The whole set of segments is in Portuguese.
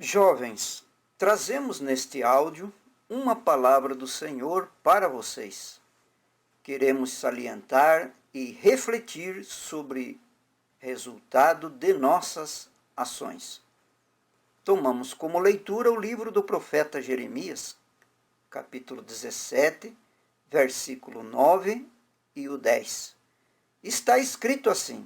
Jovens, trazemos neste áudio uma palavra do Senhor para vocês. Queremos salientar e refletir sobre resultado de nossas ações. Tomamos como leitura o livro do profeta Jeremias, capítulo 17, versículo 9 e o 10. Está escrito assim: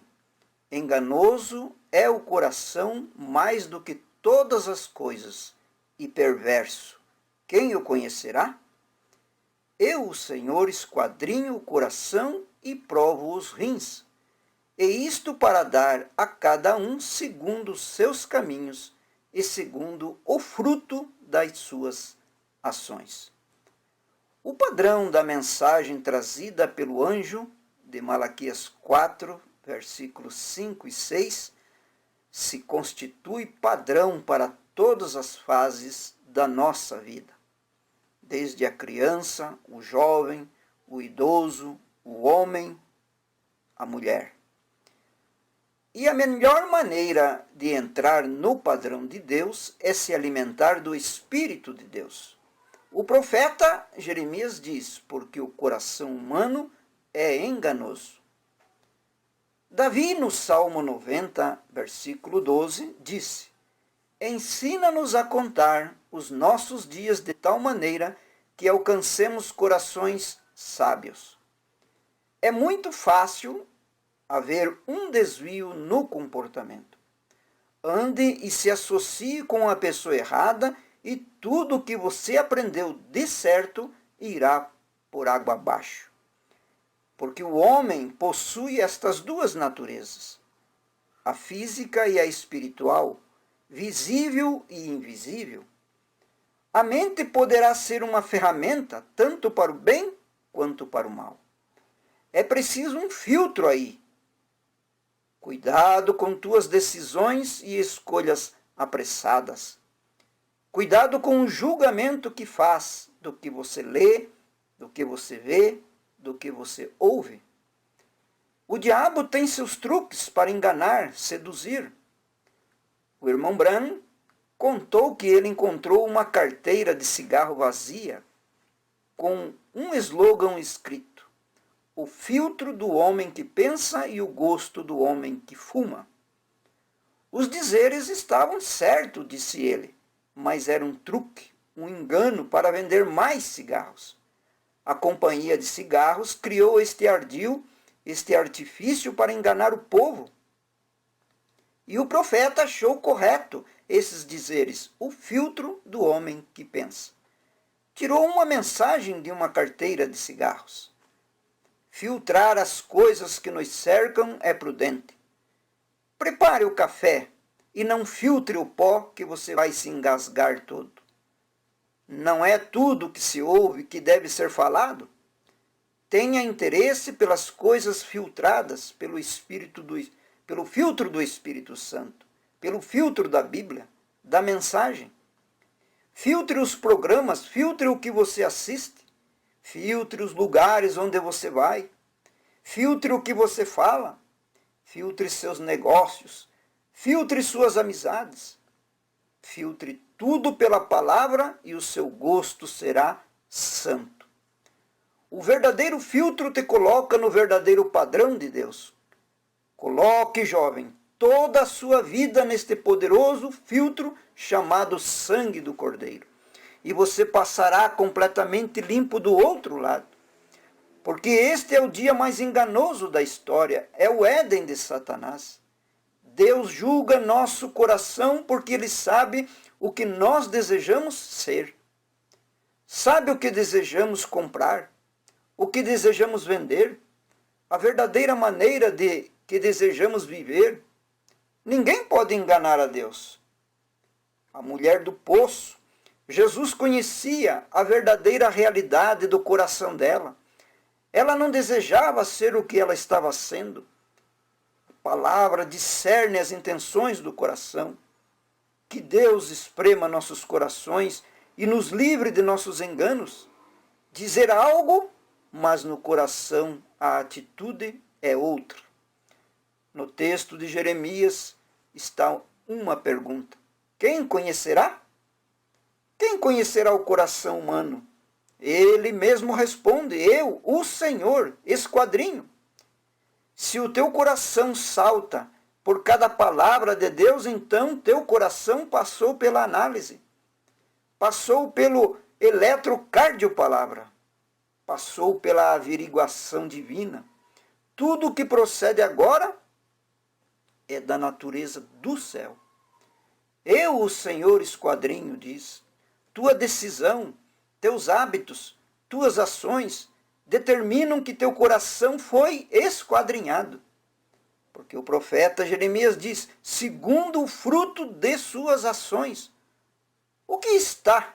enganoso é o coração mais do que todas as coisas, e perverso. Quem o conhecerá? Eu, o Senhor, esquadrinho o coração e provo os rins, e isto para dar a cada um segundo os seus caminhos e segundo o fruto das suas ações. O padrão da mensagem trazida pelo anjo de Malaquias 4, versículos 5 e 6, se constitui padrão para todas as fases da nossa vida, desde a criança, o jovem, o idoso, o homem, a mulher. E a melhor maneira de entrar no padrão de Deus é se alimentar do Espírito de Deus. O profeta Jeremias diz: porque o coração humano é enganoso. Davi, no Salmo 90, versículo 12, disse: ensina-nos a contar os nossos dias de tal maneira que alcancemos corações sábios. É muito fácil haver um desvio no comportamento. Ande e se associe com a pessoa errada e tudo o que você aprendeu de certo irá por água abaixo. Porque o homem possui estas duas naturezas, a física e a espiritual, visível e invisível. A mente poderá ser uma ferramenta tanto para o bem quanto para o mal. É preciso um filtro aí. Cuidado com tuas decisões e escolhas apressadas. Cuidado com o julgamento que faz do que você lê, do que você vê, do que você ouve. O diabo tem seus truques para enganar, seduzir. O irmão Branham contou que ele encontrou uma carteira de cigarro vazia com um slogan escrito: o filtro do homem que pensa e o gosto do homem que fuma. Os dizeres estavam certos, disse ele, mas era um truque, um engano para vender mais cigarros. A companhia de cigarros criou este ardil, este artifício para enganar o povo. E o profeta achou correto esses dizeres, o filtro do homem que pensa. Tirou uma mensagem de uma carteira de cigarros. Filtrar as coisas que nos cercam é prudente. Prepare o café e não filtre o pó que você vai se engasgar todo. Não é tudo que se ouve que deve ser falado? Tenha interesse pelas coisas filtradas pelo filtro do Espírito Santo, pelo filtro da Bíblia, da mensagem. Filtre os programas, filtre o que você assiste, filtre os lugares onde você vai, filtre o que você fala, filtre seus negócios, filtre suas amizades, filtre tudo pela palavra e o seu gosto será santo. O verdadeiro filtro te coloca no verdadeiro padrão de Deus. Coloque, jovem, toda a sua vida neste poderoso filtro chamado sangue do Cordeiro. E você passará completamente limpo do outro lado. Porque este é o dia mais enganoso da história, é o Éden de Satanás. Deus julga nosso coração porque Ele sabe o que nós desejamos ser. Sabe o que desejamos comprar, o que desejamos vender, a verdadeira maneira de que desejamos viver. Ninguém pode enganar a Deus. A mulher do poço, Jesus conhecia a verdadeira realidade do coração dela. Ela não desejava ser o que ela estava sendo. A palavra discerne as intenções do coração. Que Deus esprema nossos corações e nos livre de nossos enganos. Dizer algo, mas no coração a atitude é outra. No texto de Jeremias está uma pergunta: quem conhecerá? Quem conhecerá o coração humano? Ele mesmo responde: eu, o Senhor, esquadrinho. Se o teu coração salta por cada palavra de Deus, então teu coração passou pela análise, passou pelo eletrocardiopalavra, passou pela averiguação divina. Tudo o que procede agora é da natureza do céu. Eu, o Senhor, esquadrinho, diz. Tua decisão, teus hábitos, tuas ações determinam que teu coração foi esquadrinhado. Porque o profeta Jeremias diz, segundo o fruto de suas ações. O que está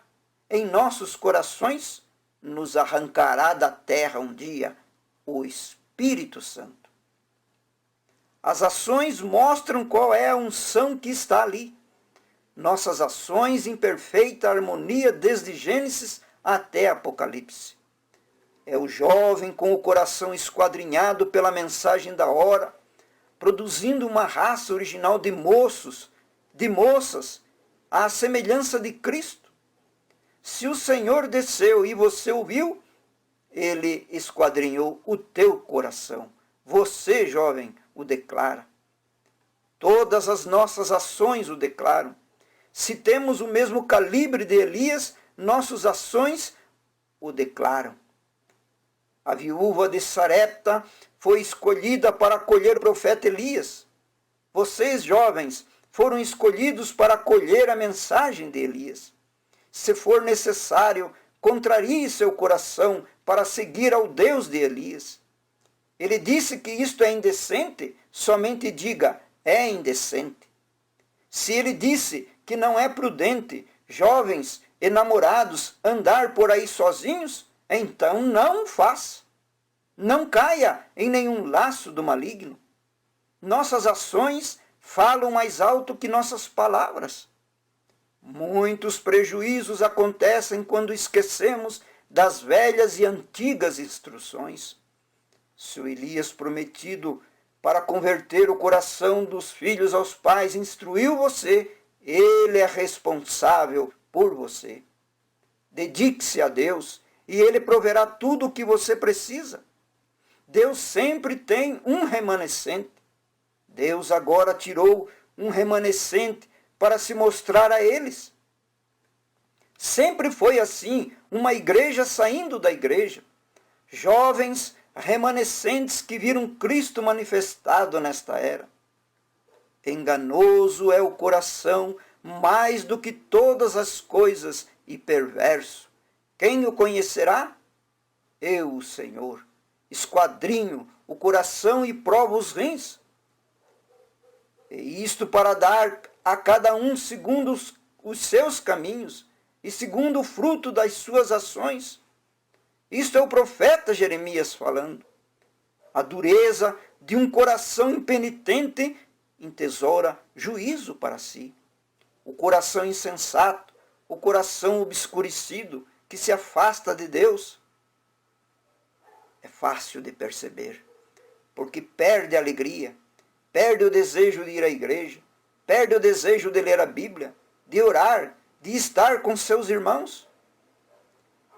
em nossos corações nos arrancará da terra um dia o Espírito Santo. As ações mostram qual é a unção que está ali. Nossas ações em perfeita harmonia desde Gênesis até Apocalipse. É o jovem com o coração esquadrinhado pela mensagem da hora, produzindo uma raça original de moços, de moças, à semelhança de Cristo. Se o Senhor desceu e você o viu, ele esquadrinhou o teu coração. Você, jovem, o declara. Todas as nossas ações o declaram. Se temos o mesmo calibre de Elias, nossas ações o declaram. A viúva de Sarepta foi escolhida para acolher o profeta Elias. Vocês, jovens, foram escolhidos para acolher a mensagem de Elias. Se for necessário, contrarie seu coração para seguir ao Deus de Elias. Ele disse que isto é indecente, somente diga, é indecente. Se ele disse que não é prudente, jovens e namorados, andar por aí sozinhos, então não faça. Não caia em nenhum laço do maligno. Nossas ações falam mais alto que nossas palavras. Muitos prejuízos acontecem quando esquecemos das velhas e antigas instruções. Se o Elias prometido para converter o coração dos filhos aos pais instruiu você, ele é responsável por você. Dedique-se a Deus e ele proverá tudo o que você precisa. Deus sempre tem um remanescente. Deus agora tirou um remanescente para se mostrar a eles. Sempre foi assim, uma igreja saindo da igreja. Jovens remanescentes que viram Cristo manifestado nesta era. Enganoso é o coração mais do que todas as coisas e perverso. Quem o conhecerá? Eu, o Senhor. Esquadrinho o coração e provo os rins. E isto para dar a cada um segundo os seus caminhos e segundo o fruto das suas ações. Isto é o profeta Jeremias falando. A dureza de um coração impenitente entesoura juízo para si. O coração insensato, o coração obscurecido, que se afasta de Deus, é fácil de perceber, porque perde a alegria, perde o desejo de ir à igreja, perde o desejo de ler a Bíblia, de orar, de estar com seus irmãos.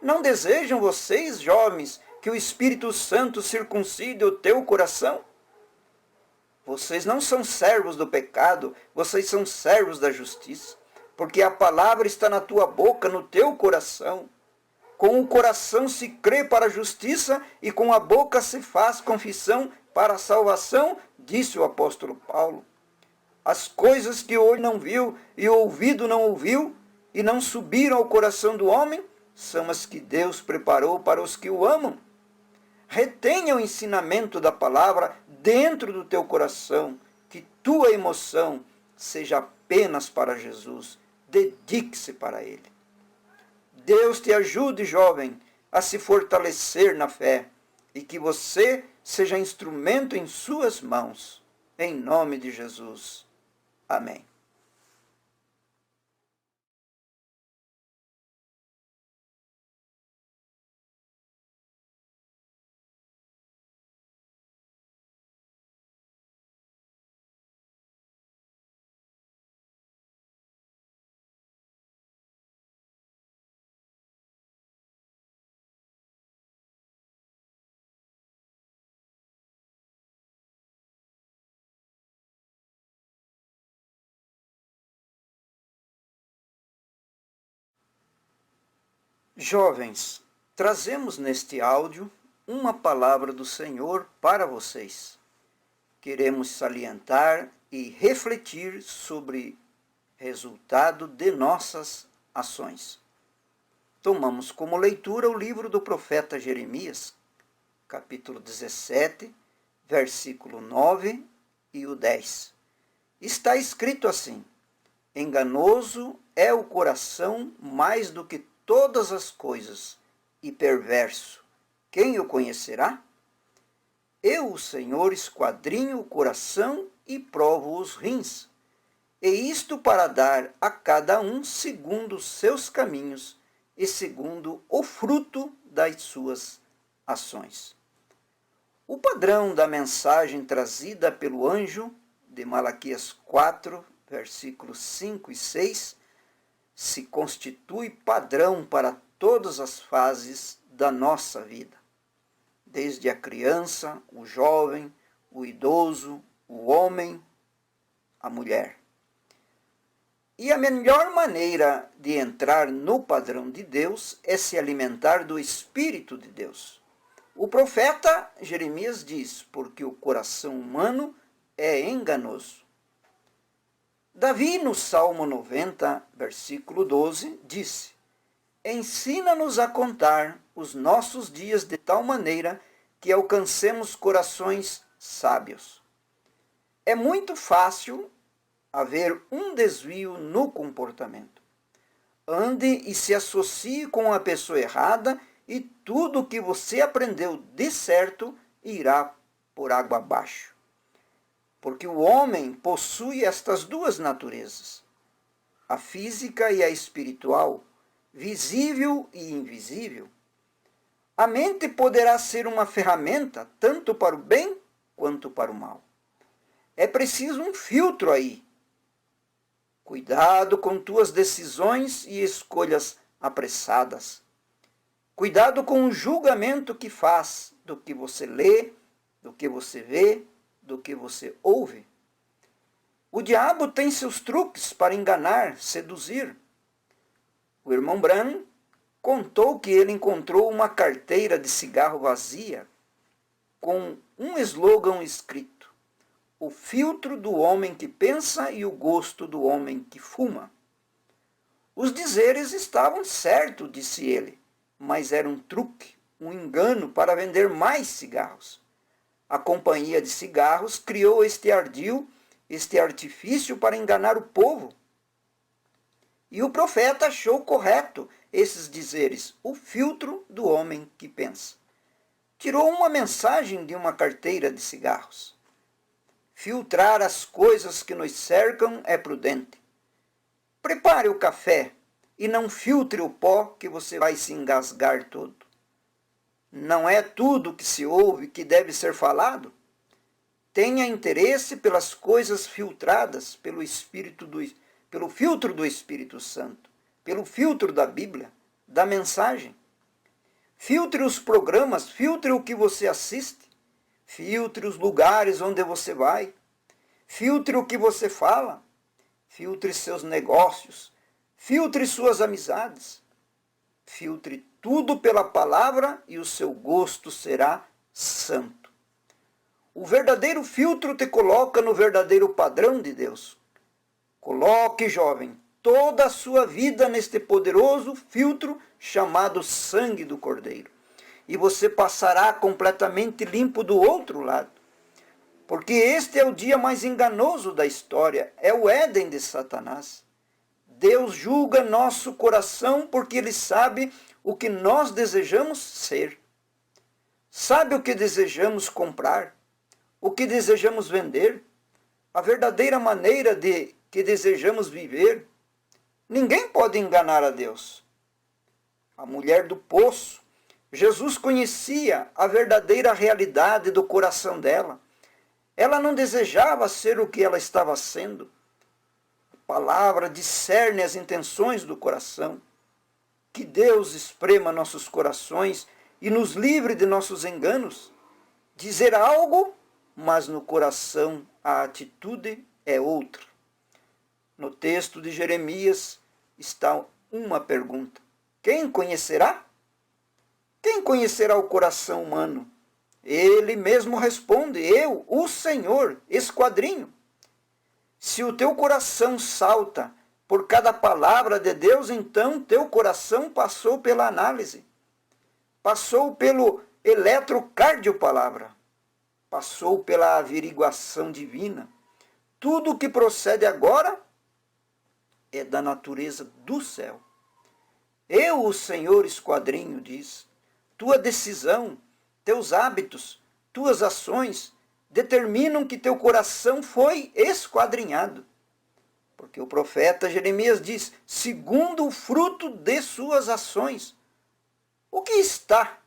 Não desejam vocês, jovens, que o Espírito Santo circuncide o teu coração? Vocês não são servos do pecado, vocês são servos da justiça, porque a palavra está na tua boca, no teu coração. Com o coração se crê para a justiça e com a boca se faz confissão para a salvação, disse o apóstolo Paulo. As coisas que o olho não viu e o ouvido não ouviu e não subiram ao coração do homem, são as que Deus preparou para os que o amam. Retenha o ensinamento da palavra dentro do teu coração, que tua emoção seja apenas para Jesus. Dedique-se para Ele. Deus te ajude, jovem, a se fortalecer na fé e que você seja instrumento em suas mãos. Em nome de Jesus. Amém. Jovens, trazemos neste áudio uma palavra do Senhor para vocês. Queremos salientar e refletir sobre resultado de nossas ações. Tomamos como leitura o livro do profeta Jeremias, capítulo 17, versículo 9 e o 10. Está escrito assim: enganoso é o coração mais do que todas as coisas, e perverso. Quem o conhecerá? Eu, o Senhor, esquadrinho o coração e provo os rins, e isto para dar a cada um segundo os seus caminhos e segundo o fruto das suas ações. O padrão da mensagem trazida pelo anjo de Malaquias 4, versículos 5 e 6, se constitui padrão para todas as fases da nossa vida. Desde a criança, o jovem, o idoso, o homem, a mulher. E a melhor maneira de entrar no padrão de Deus é se alimentar do Espírito de Deus. O profeta Jeremias diz: porque o coração humano é enganoso. Davi, no Salmo 90, versículo 12, disse: ensina-nos a contar os nossos dias de tal maneira que alcancemos corações sábios. É muito fácil haver um desvio no comportamento. Ande e se associe com a pessoa errada e tudo o que você aprendeu de certo irá por água abaixo. Porque o homem possui estas duas naturezas, a física e a espiritual, visível e invisível. A mente poderá ser uma ferramenta tanto para o bem quanto para o mal. É preciso um filtro aí. Cuidado com tuas decisões e escolhas apressadas. Cuidado com o julgamento que faz do que você lê, do que você vê, do que você ouve. O diabo tem seus truques para enganar, seduzir. O irmão Branham contou que ele encontrou uma carteira de cigarro vazia com um slogan escrito: o filtro do homem que pensa e o gosto do homem que fuma. Os dizeres estavam certos, disse ele, mas era um truque, um engano para vender mais cigarros. A companhia de cigarros criou este ardil, este artifício para enganar o povo. E o profeta achou correto esses dizeres, o filtro do homem que pensa. Tirou uma mensagem de uma carteira de cigarros. Filtrar as coisas que nos cercam é prudente. Prepare o café e não filtre o pó que você vai se engasgar todo. Não é tudo que se ouve que deve ser falado? Tenha interesse pelas coisas filtradas pelo filtro do Espírito Santo, pelo filtro da Bíblia, da mensagem. Filtre os programas, filtre o que você assiste, filtre os lugares onde você vai, filtre o que você fala, filtre seus negócios, filtre suas amizades, filtre tudo pela palavra e o seu gosto será santo. O verdadeiro filtro te coloca no verdadeiro padrão de Deus. Coloque, jovem, toda a sua vida neste poderoso filtro chamado sangue do Cordeiro. E você passará completamente limpo do outro lado. Porque este é o dia mais enganoso da história, é o Éden de Satanás. Deus julga nosso coração porque Ele sabe o que nós desejamos ser. Sabe o que desejamos comprar, o que desejamos vender, a verdadeira maneira de que desejamos viver. Ninguém pode enganar a Deus. A mulher do poço, Jesus conhecia a verdadeira realidade do coração dela. Ela não desejava ser o que ela estava sendo. A palavra discerne as intenções do coração. Que Deus esprema nossos corações e nos livre de nossos enganos. Dizer algo, mas no coração a atitude é outra. No texto de Jeremias está uma pergunta: quem conhecerá? Quem conhecerá o coração humano? Ele mesmo responde: eu, o Senhor, esquadrinho. Se o teu coração salta por cada palavra de Deus, então teu coração passou pela análise, passou pelo eletrocardio-palavra, passou pela averiguação divina. Tudo o que procede agora é da natureza do céu. Eu, o Senhor, esquadrinho, diz. Tua decisão, teus hábitos, tuas ações determinam que teu coração foi esquadrinhado. Porque o profeta Jeremias diz, segundo o fruto de suas ações. O que está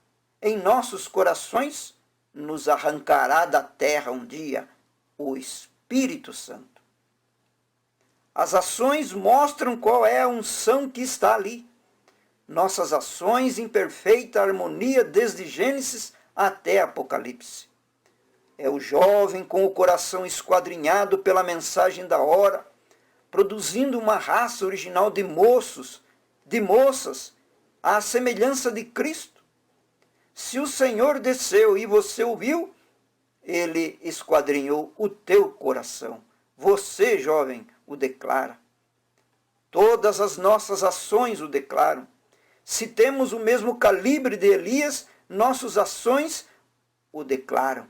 em nossos corações nos arrancará da terra um dia o Espírito Santo. As ações mostram qual é a unção que está ali. Nossas ações em perfeita harmonia desde Gênesis até Apocalipse. É o jovem com o coração esquadrinhado pela mensagem da hora, produzindo uma raça original de moços, de moças, à semelhança de Cristo. Se o Senhor desceu e você ouviu, ele esquadrinhou o teu coração. Você, jovem, o declara. Todas as nossas ações o declaram. Se temos o mesmo calibre de Elias, nossas ações o declaram.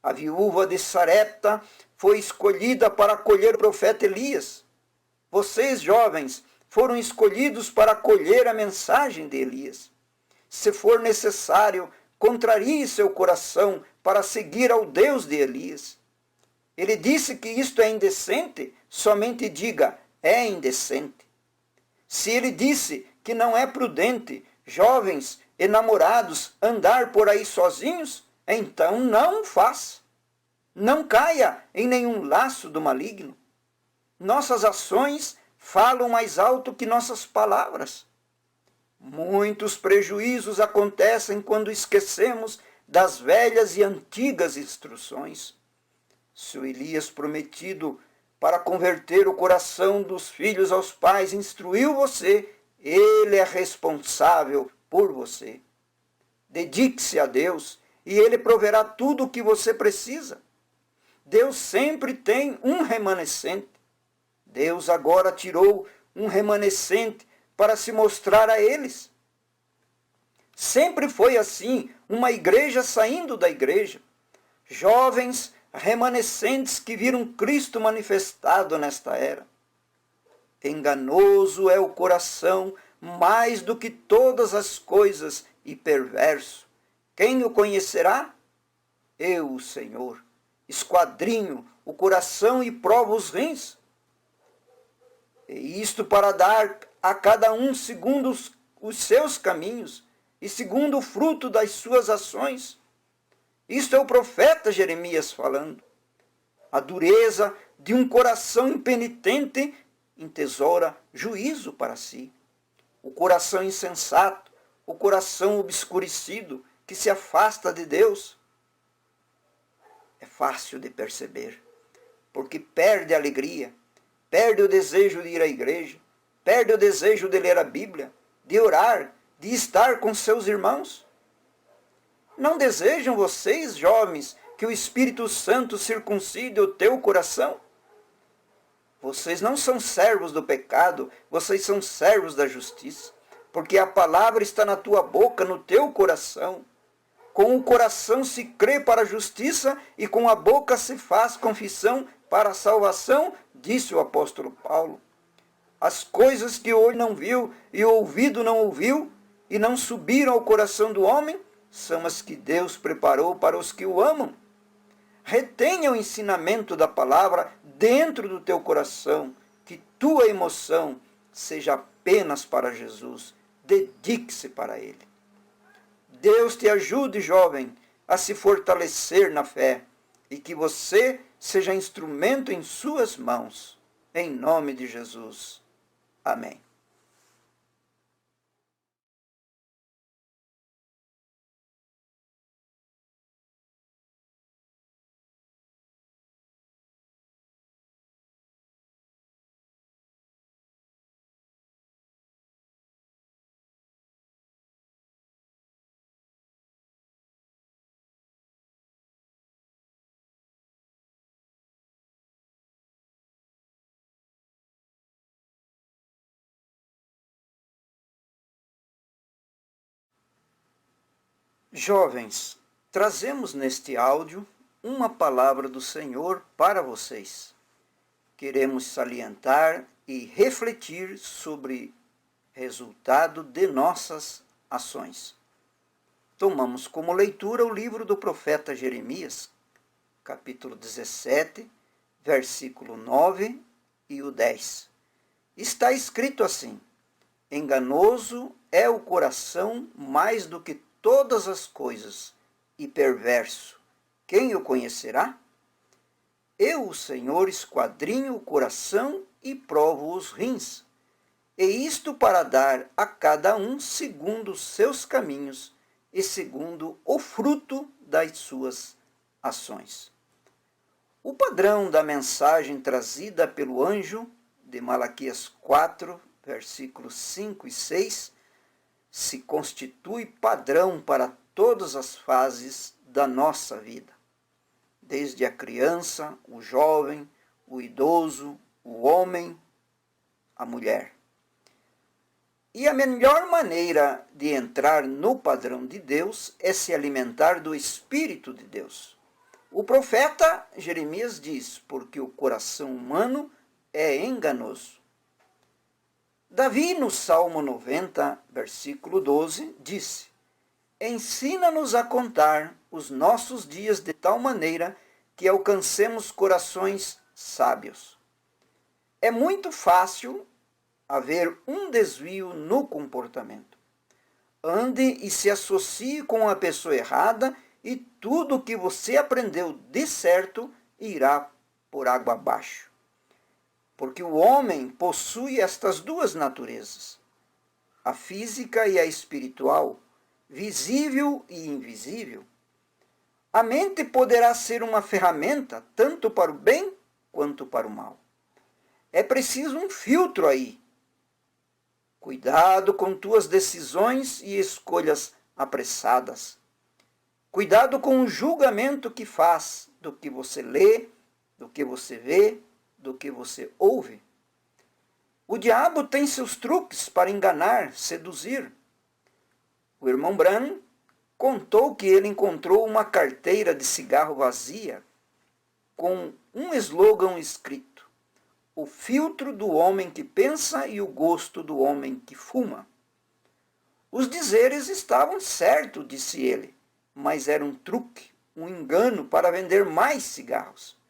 A viúva de Sarepta foi escolhida para acolher o profeta Elias. Vocês, jovens, foram escolhidos para acolher a mensagem de Elias. Se for necessário, contrarie seu coração para seguir ao Deus de Elias. Ele disse que isto é indecente, somente diga, é indecente. Se ele disse que não é prudente, jovens e namorados, andar por aí sozinhos, então não faça. Não caia em nenhum laço do maligno. Nossas ações falam mais alto que nossas palavras. Muitos prejuízos acontecem quando esquecemos das velhas e antigas instruções. Se o Elias prometido para converter o coração dos filhos aos pais instruiu você, ele é responsável por você. Dedique-se a Deus e ele proverá tudo o que você precisa. Deus sempre tem um remanescente. Deus agora tirou um remanescente para se mostrar a eles. Sempre foi assim, uma igreja saindo da igreja. Jovens remanescentes que viram Cristo manifestado nesta era. Enganoso é o coração mais do que todas as coisas e perverso. Quem o conhecerá? Eu, o Senhor. Esquadrinho o coração e provo os rins. E isto para dar a cada um segundo os seus caminhos e segundo o fruto das suas ações. Isto é o profeta Jeremias falando. A dureza de um coração impenitente entesoura juízo para si. O coração insensato, o coração obscurecido, que se afasta de Deus, é fácil de perceber, porque perde a alegria, perde o desejo de ir à igreja, perde o desejo de ler a Bíblia, de orar, de estar com seus irmãos. Não desejam vocês, jovens, que o Espírito Santo circuncide o teu coração? Vocês não são servos do pecado, vocês são servos da justiça, porque a palavra está na tua boca, no teu coração. Com o coração se crê para a justiça e com a boca se faz confissão para a salvação, disse o apóstolo Paulo. As coisas que o olho não viu e o ouvido não ouviu e não subiram ao coração do homem, são as que Deus preparou para os que o amam. Retenha o ensinamento da palavra dentro do teu coração, que tua emoção seja apenas para Jesus. Dedique-se para Ele. Deus te ajude, jovem, a se fortalecer na fé e que você seja instrumento em suas mãos. Em nome de Jesus. Amém. Jovens, trazemos neste áudio uma palavra do Senhor para vocês. Queremos salientar e refletir sobre resultado de nossas ações. Tomamos como leitura o livro do profeta Jeremias, capítulo 17, versículo 9 e o 10. Está escrito assim: enganoso é o coração mais do que todas as coisas, e perverso. Quem o conhecerá? Eu, o Senhor, esquadrinho o coração e provo os rins, e isto para dar a cada um segundo os seus caminhos e segundo o fruto das suas ações. O padrão da mensagem trazida pelo anjo de Malaquias 4, versículos 5 e 6, se constitui padrão para todas as fases da nossa vida, desde a criança, o jovem, o idoso, o homem, a mulher. E a melhor maneira de entrar no padrão de Deus é se alimentar do Espírito de Deus. O profeta Jeremias diz: porque o coração humano é enganoso. Davi, no Salmo 90, versículo 12, disse: ensina-nos a contar os nossos dias de tal maneira que alcancemos corações sábios. É muito fácil haver um desvio no comportamento. Ande e se associe com a pessoa errada e tudo o que você aprendeu de certo irá por água abaixo. Porque o homem possui estas duas naturezas, a física e a espiritual, visível e invisível. A mente poderá ser uma ferramenta tanto para o bem quanto para o mal. É preciso um filtro aí. Cuidado com tuas decisões e escolhas apressadas. Cuidado com o julgamento que faz do que você lê, do que você vê, do que você ouve. O diabo tem seus truques para enganar, seduzir. O irmão Branham contou que ele encontrou uma carteira de cigarro vazia com um slogan escrito: o filtro do homem que pensa e o gosto do homem que fuma. Os dizeres estavam certos, disse ele, mas era um truque, um engano para vender mais cigarros.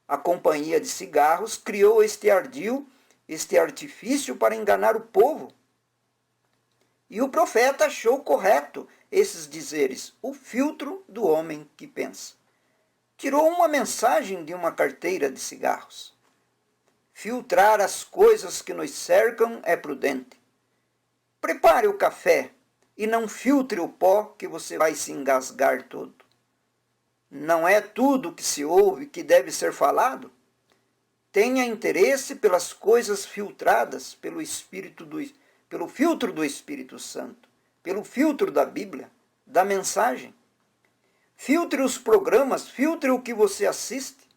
A companhia de cigarros criou este ardil, este artifício para enganar o povo. E o profeta achou correto esses dizeres, o filtro do homem que pensa. Tirou uma mensagem de uma carteira de cigarros. Filtrar as coisas que nos cercam é prudente. Prepare o café e não filtre o pó que você vai se engasgar todo. Não é tudo que se ouve que deve ser falado. Tenha interesse pelas coisas filtradas pelo filtro do Espírito Santo, pelo filtro da Bíblia, da mensagem. Filtre os programas, filtre o que você assiste,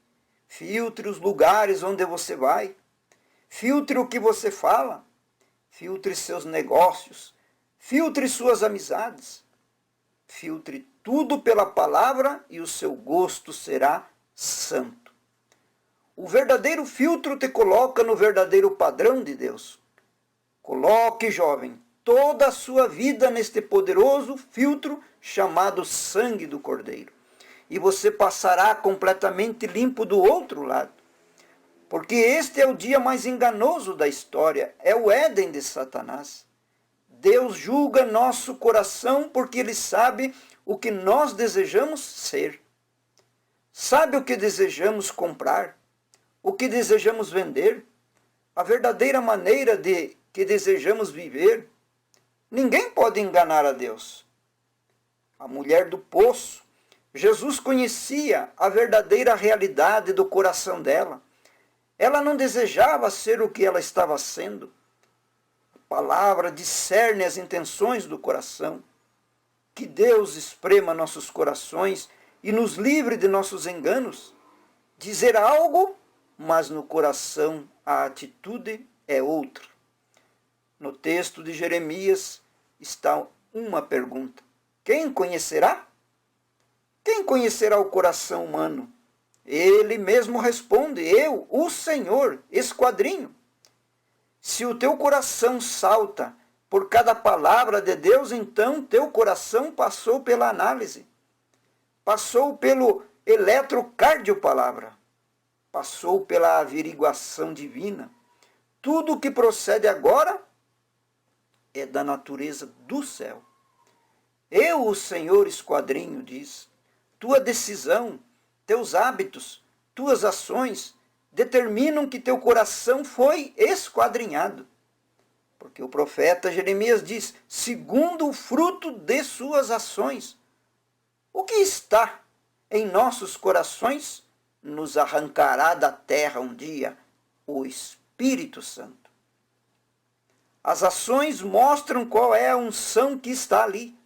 filtre os lugares onde você vai, filtre o que você fala, filtre seus negócios, filtre suas amizades, filtre tudo pela palavra e o seu gosto será santo. O verdadeiro filtro te coloca no verdadeiro padrão de Deus. Coloque, jovem, toda a sua vida neste poderoso filtro chamado sangue do Cordeiro. E você passará completamente limpo do outro lado. Porque este é o dia mais enganoso da história, é o Éden de Satanás. Deus julga nosso coração porque Ele sabe o que nós desejamos ser. Sabe o que desejamos comprar, o que desejamos vender, a verdadeira maneira que desejamos viver. Ninguém pode enganar a Deus. A mulher do poço, Jesus conhecia a verdadeira realidade do coração dela. Ela não desejava ser o que ela estava sendo. A palavra discerne as intenções do coração. Que Deus esprema nossos corações e nos livre de nossos enganos. Dizer algo, mas no coração a atitude é outra. No texto de Jeremias está uma pergunta: quem conhecerá? Quem conhecerá o coração humano? Ele mesmo responde: eu, o Senhor, esquadrinho. Se o teu coração salta por cada palavra de Deus, então teu coração passou pela análise, passou pelo eletrocardio-palavra, passou pela averiguação divina. Tudo o que procede agora é da natureza do céu. Eu, o Senhor, esquadrinho, diz. Tua decisão, teus hábitos, tuas ações determinam que teu coração foi esquadrinhado. Porque o profeta Jeremias diz, segundo o fruto de suas ações. O que está em nossos corações nos arrancará da terra um dia, o Espírito Santo. As ações mostram qual é a unção que está ali.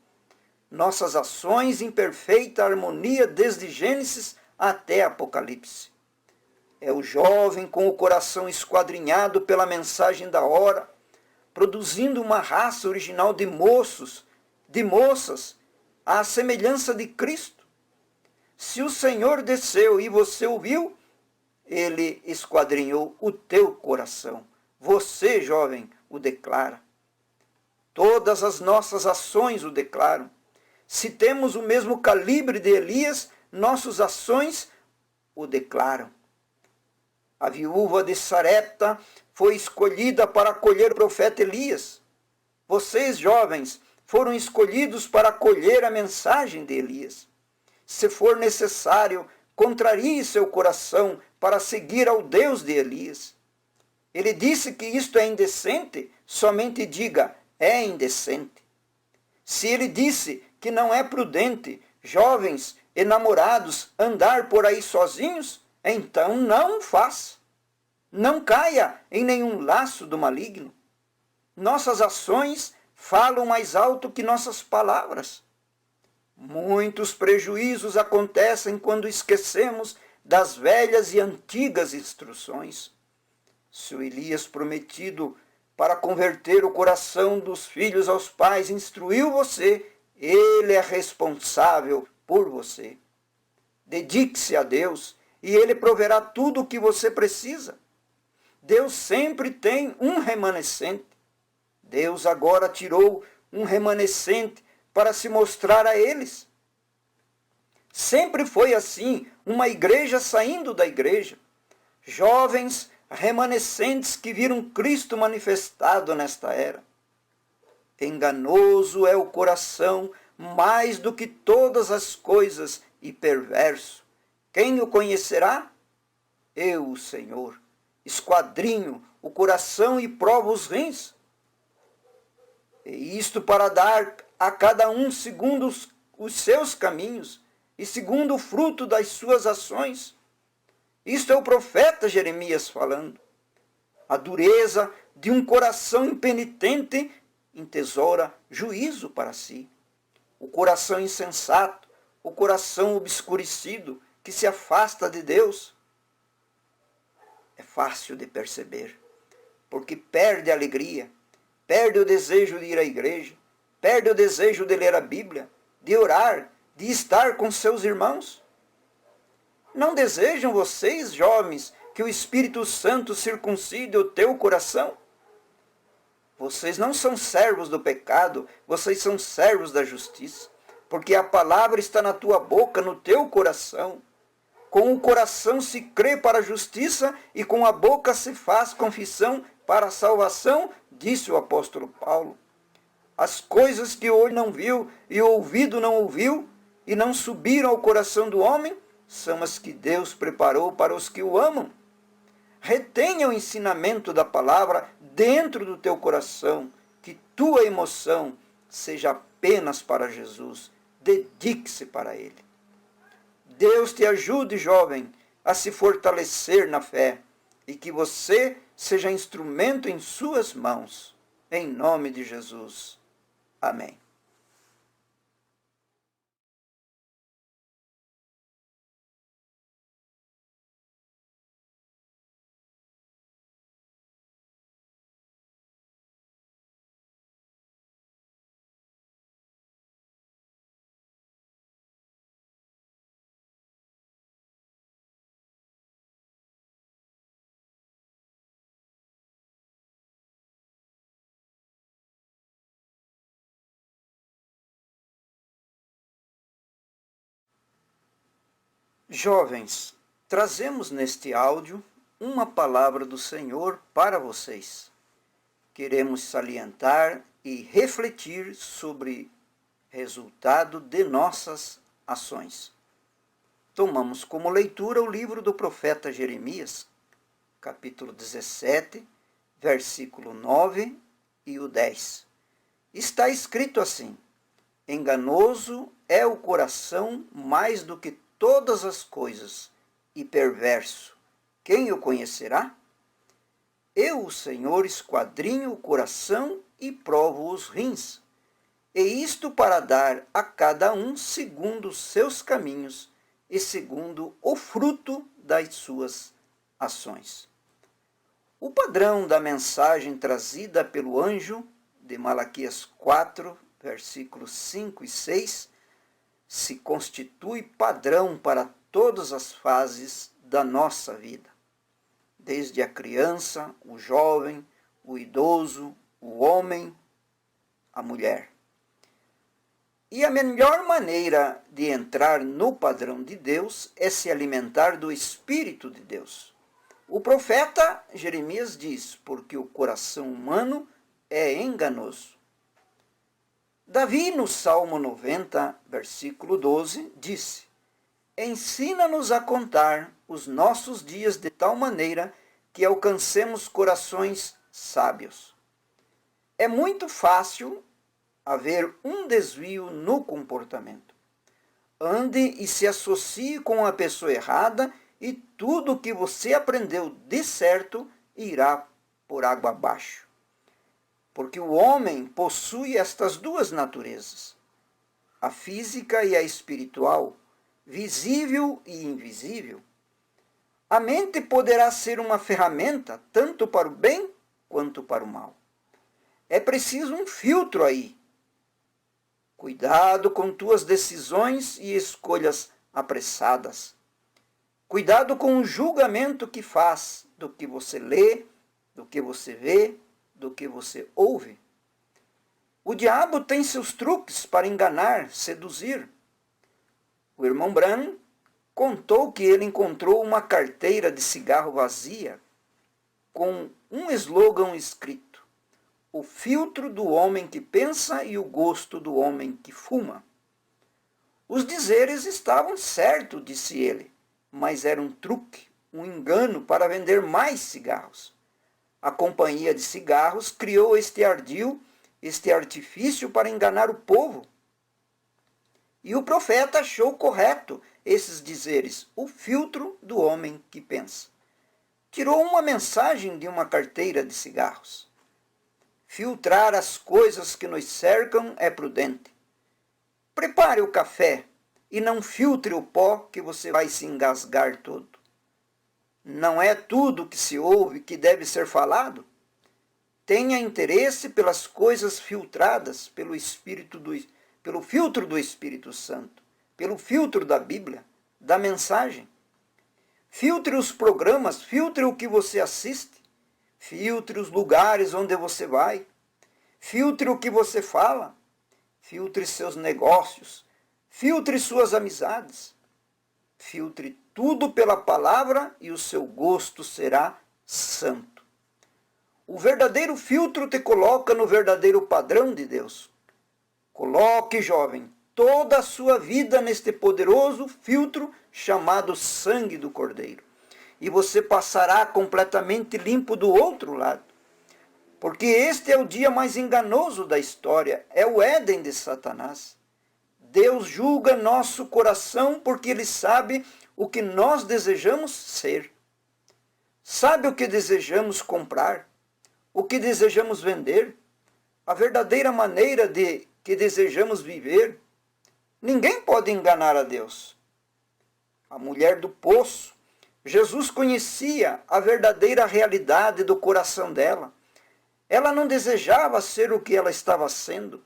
Nossas ações em perfeita harmonia desde Gênesis até Apocalipse. É o jovem com o coração esquadrinhado pela mensagem da hora, produzindo uma raça original de moços, de moças, à semelhança de Cristo. Se o Senhor desceu e você ouviu, ele esquadrinhou o teu coração. Você, jovem, o declara. Todas as nossas ações o declaram. Se temos o mesmo calibre de Elias, nossas ações o declaram. A viúva de Sarepta foi escolhida para acolher o profeta Elias. Vocês, jovens, foram escolhidos para acolher a mensagem de Elias. Se for necessário, contrarie seu coração para seguir ao Deus de Elias. Ele disse que isto é indecente, somente diga, é indecente. Se ele disse que não é prudente, jovens e namorados, andar por aí sozinhos, então não faça. Não caia em nenhum laço do maligno. Nossas ações falam mais alto que nossas palavras. Muitos prejuízos acontecem quando esquecemos das velhas e antigas instruções. Se o Elias prometido para converter o coração dos filhos aos pais instruiu você, ele é responsável por você. Dedique-se a Deus e ele proverá tudo o que você precisa. Deus sempre tem um remanescente. Deus agora tirou um remanescente para se mostrar a eles. Sempre foi assim, uma igreja saindo da igreja. Jovens remanescentes que viram Cristo manifestado nesta era. Enganoso é o coração mais do que todas as coisas e perverso. Quem o conhecerá? Eu, o Senhor, esquadrinho o coração e provo os rins. E isto para dar a cada um segundo os seus caminhos e segundo o fruto das suas ações. Isto é o profeta Jeremias falando. A dureza de um coração impenitente entesoura juízo para si. O coração insensato, o coração obscurecido, que se afasta de Deus, é fácil de perceber, porque perde a alegria, perde o desejo de ir à igreja, perde o desejo de ler a Bíblia, de orar, de estar com seus irmãos. Não desejam vocês, jovens, que o Espírito Santo circuncide o teu coração? Vocês não são servos do pecado, vocês são servos da justiça, porque a palavra está na tua boca, no teu coração. Com o coração se crê para a justiça e com a boca se faz confissão para a salvação, disse o apóstolo Paulo. As coisas que o olho não viu e o ouvido não ouviu e não subiram ao coração do homem, são as que Deus preparou para os que o amam. Retenha o ensinamento da palavra dentro do teu coração, que tua emoção seja apenas para Jesus. Dedique-se para Ele. Deus te ajude, jovem, a se fortalecer na fé e que você seja instrumento em suas mãos. Em nome de Jesus. Amém. Jovens, trazemos neste áudio uma palavra do Senhor para vocês. Queremos salientar e refletir sobre resultado de nossas ações. Tomamos como leitura o livro do profeta Jeremias, capítulo 17, versículo 9 e o 10. Está escrito assim: enganoso é o coração mais do que todas as coisas, e perverso. Quem o conhecerá? Eu, o Senhor, esquadrinho o coração e provo os rins, e isto para dar a cada um segundo os seus caminhos e segundo o fruto das suas ações. O padrão da mensagem trazida pelo anjo de Malaquias 4, versículos 5 e 6, se constitui padrão para todas as fases da nossa vida, desde a criança, o jovem, o idoso, o homem, a mulher. E a melhor maneira de entrar no padrão de Deus é se alimentar do Espírito de Deus. O profeta Jeremias diz: porque o coração humano é enganoso. Davi, no Salmo 90, versículo 12, disse: ensina-nos a contar os nossos dias de tal maneira que alcancemos corações sábios. É muito fácil haver um desvio no comportamento. Ande e se associe com a pessoa errada e tudo o que você aprendeu de certo irá por água abaixo. Porque o homem possui estas duas naturezas, a física e a espiritual, visível e invisível. A mente poderá ser uma ferramenta tanto para o bem quanto para o mal. É preciso um filtro aí. Cuidado com tuas decisões e escolhas apressadas. Cuidado com o julgamento que faz do que você lê, do que você vê, do que você ouve. O diabo tem seus truques para enganar, seduzir. O irmão Branham contou que ele encontrou uma carteira de cigarro vazia com um slogan escrito: o filtro do homem que pensa e o gosto do homem que fuma. Os dizeres estavam certos, disse ele, mas era um truque, um engano para vender mais cigarros. A companhia de cigarros criou este ardil, este artifício para enganar o povo. E o profeta achou correto esses dizeres, o filtro do homem que pensa. Tirou uma mensagem de uma carteira de cigarros. Filtrar as coisas que nos cercam é prudente. Prepare o café e não filtre o pó que você vai se engasgar todo. Não é tudo que se ouve que deve ser falado. Tenha interesse pelas coisas filtradas pelo filtro do Espírito Santo, pelo filtro da Bíblia, da mensagem. Filtre os programas, filtre o que você assiste. Filtre os lugares onde você vai. Filtre o que você fala. Filtre seus negócios. Filtre suas amizades. Filtre tudo pela palavra e o seu gosto será santo. O verdadeiro filtro te coloca no verdadeiro padrão de Deus. Coloque, jovem, toda a sua vida neste poderoso filtro chamado sangue do Cordeiro. E você passará completamente limpo do outro lado. Porque este é o dia mais enganoso da história, é o Éden de Satanás. Deus julga nosso coração porque Ele sabe o que nós desejamos ser. Sabe o que desejamos comprar, o que desejamos vender, a verdadeira maneira de que desejamos viver. Ninguém pode enganar a Deus. A mulher do poço, Jesus conhecia a verdadeira realidade do coração dela. Ela não desejava ser o que ela estava sendo.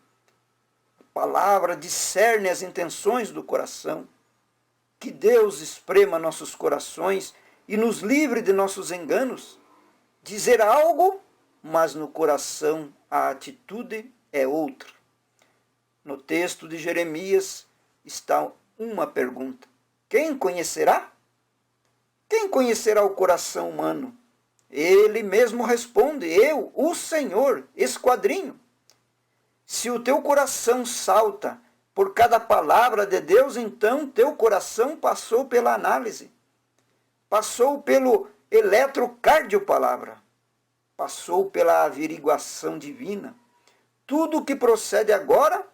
A palavra discerne as intenções do coração. Que Deus esprema nossos corações e nos livre de nossos enganos. Dizer algo, mas no coração a atitude é outra. No texto de Jeremias está uma pergunta: quem conhecerá? Quem conhecerá o coração humano? Ele mesmo responde: eu, o Senhor, esquadrinho. Se o teu coração salta por cada palavra de Deus, então teu coração passou pela análise, passou pelo eletrocardiopalavra, passou pela averiguação divina. Tudo o que procede agora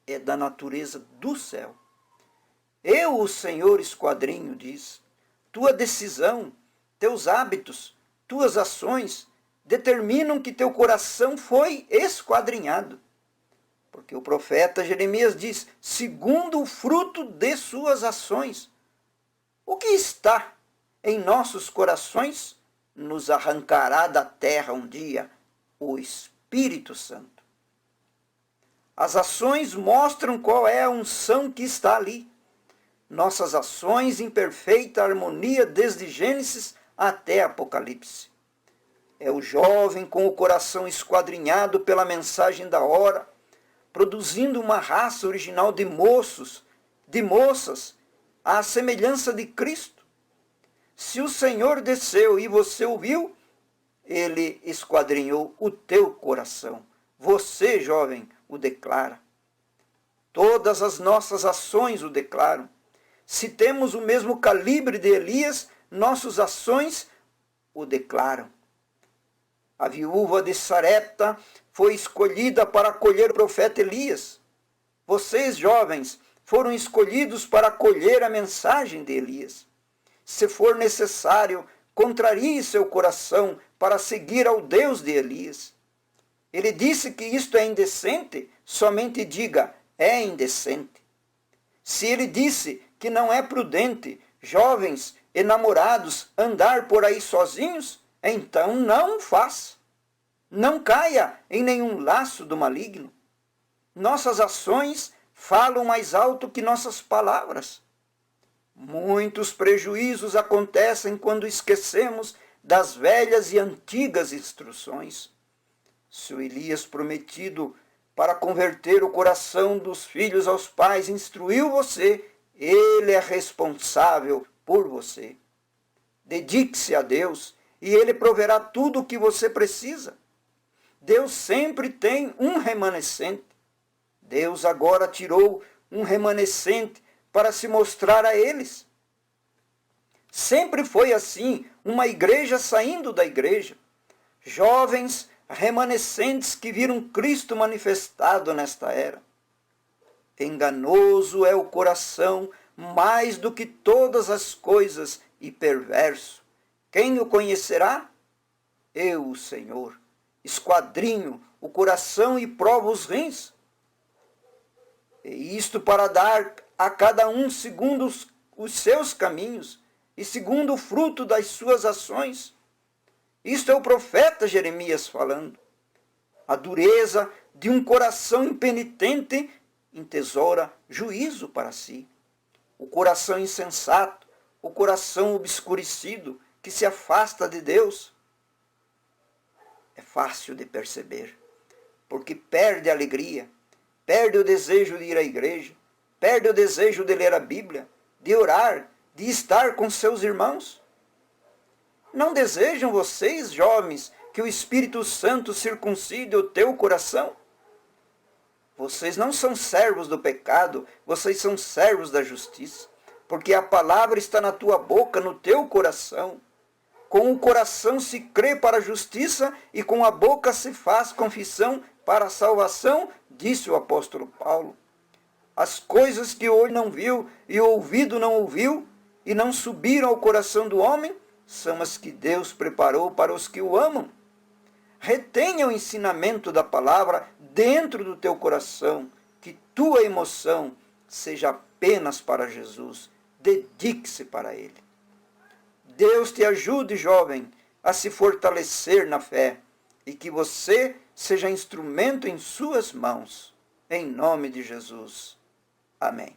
é da natureza do céu. Eu, o Senhor, esquadrinho, diz. Tua decisão, teus hábitos, tuas ações determinam que teu coração foi esquadrinhado. Porque o profeta Jeremias diz, segundo o fruto de suas ações. O que está em nossos corações nos arrancará da terra um dia, o Espírito Santo. As ações mostram qual é a unção que está ali. Nossas ações em perfeita harmonia desde Gênesis até Apocalipse. É o jovem com o coração esquadrinhado pela mensagem da hora, produzindo uma raça original de moços, de moças, à semelhança de Cristo. Se o Senhor desceu e você o viu, ele esquadrinhou o teu coração. Você, jovem, o declara. Todas as nossas ações o declaram. Se temos o mesmo calibre de Elias, nossas ações o declaram. A viúva de Sarepta foi escolhida para acolher o profeta Elias. Vocês, jovens, foram escolhidos para acolher a mensagem de Elias. Se for necessário, contrarie seu coração para seguir ao Deus de Elias. Ele disse que isto é indecente, somente diga, é indecente. Se ele disse que não é prudente, jovens e namorados, andar por aí sozinhos, então não faça. Não caia em nenhum laço do maligno. Nossas ações falam mais alto que nossas palavras. Muitos prejuízos acontecem quando esquecemos das velhas e antigas instruções. Se o Elias prometido para converter o coração dos filhos aos pais instruiu você, ele é responsável por você. Dedique-se a Deus e ele proverá tudo o que você precisa. Deus sempre tem um remanescente. Deus agora tirou um remanescente para se mostrar a eles. Sempre foi assim, uma igreja saindo da igreja. Jovens remanescentes que viram Cristo manifestado nesta era. Enganoso é o coração mais do que todas as coisas e perverso. Quem o conhecerá? Eu, o Senhor. Esquadrinho o coração e provo os rins. E isto para dar a cada um segundo os seus caminhos e segundo o fruto das suas ações. Isto é o profeta Jeremias falando. A dureza de um coração impenitente entesoura juízo para si. O coração insensato, o coração obscurecido, que se afasta de Deus, é fácil de perceber, porque perde a alegria, perde o desejo de ir à igreja, perde o desejo de ler a Bíblia, de orar, de estar com seus irmãos. Não desejam vocês, jovens, que o Espírito Santo circuncide o teu coração? Vocês não são servos do pecado, vocês são servos da justiça, porque a palavra está na tua boca, no teu coração. Com o coração se crê para a justiça e com a boca se faz confissão para a salvação, disse o apóstolo Paulo. As coisas que o olho não viu e o ouvido não ouviu e não subiram ao coração do homem, são as que Deus preparou para os que o amam. Retenha o ensinamento da palavra dentro do teu coração, que tua emoção seja apenas para Jesus. Dedique-se para Ele. Deus te ajude, jovem, a se fortalecer na fé e que você seja instrumento em suas mãos. Em nome de Jesus. Amém.